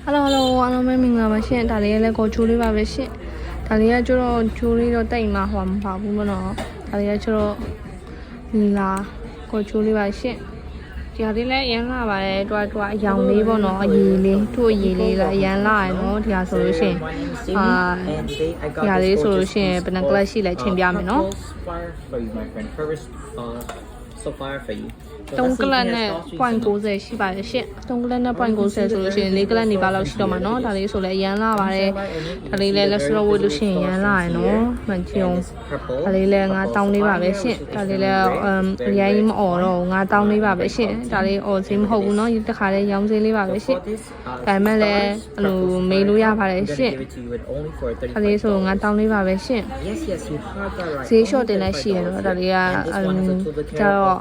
Hello， အားလုံးပဲမင်္ဂလာပါရှင်။ဒါလေးလည်းကိုချိုးလေးပါပဲရှင်။ဒါလေးကကျတော့ချိုးလေးတော့တိတ်မှဟောမှာပါဘူးမနော်။ဒါလေးကကျတော့ဒီလားကိုချိုးလေးပါရှင်။ဒီဟာလေးလည်းရမ်းလာပါတယ်။တွားအယောင်လေးပေါ့နော်။အရေးလေးသူ့အရေးလေးလည်းရမ်းလာရနော်။ဒီဟာဆိုလို့ရှင်ဒီဟာလေးဆိုလို့ရှင်ဘယ်နှကလပ်ရှိလဲချိန်ပြမယ်နော်So far for you. 3ကလပ်နဲ့0.90ရှိပါတယ်ရှင့်3ကလပ်နဲ့0.90ဆိုလို့ရှိရင်4ကလပ်နေပါလောက်ရှိတော့မှာเนาะဒါလေးဆိုလည်းရမ်းလာပါတယ်ဒါလေးလည်း let's roll ဝတ်လို့ရှိရင်ရမ်းလာရယ်เนาะမှန်ချင်ဒါလေးလည်း9000လေးပါပဲရှင့်ဒါလေးလည်းအရင်မအော်တော့9000လေးပါပဲရှင့်ဒါလေးအော်ဈေးမဟုတ်ဘူးเนาะတခါလေးရောင်းဈေးလေးပါပဲရှင့်ဒါမှလည်းအဲ့လိုမေးလို့ရပါတယ်ရှင့်ဒါလေးဆို9000လေးပါပဲရှင့် Yes, you heard that right. ဈေးလျှော့တင်လည်းရှိရတော့ဒါလေးကကျတော့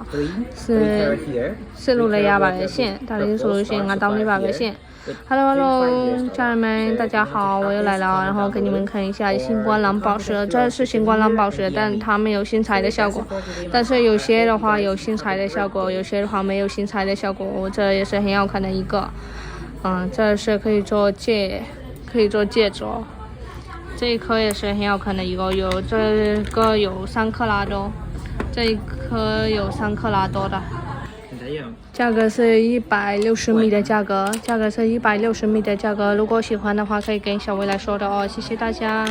စစ်လို့လည်းရပါတယ်ရှင်ဒါလေးဆိုလို့ရှိရင်9000လေးပါပဲရှင်Hello， 家人们，大家好，我又来了，然后给你们看一下星光蓝宝石，这是星光蓝宝石，但它没有新材的效果，但是有些的话有新材的效果，有些的话没有新材的效果，这也是很好看的一个，这是可以做戒指，这一颗也是很好看的一个，有这个有3克拉多，这一颗有3克拉多的。价格是160米的价格，是160米的价格。如果喜欢的话，可以跟小薇来说的哦。谢谢大家。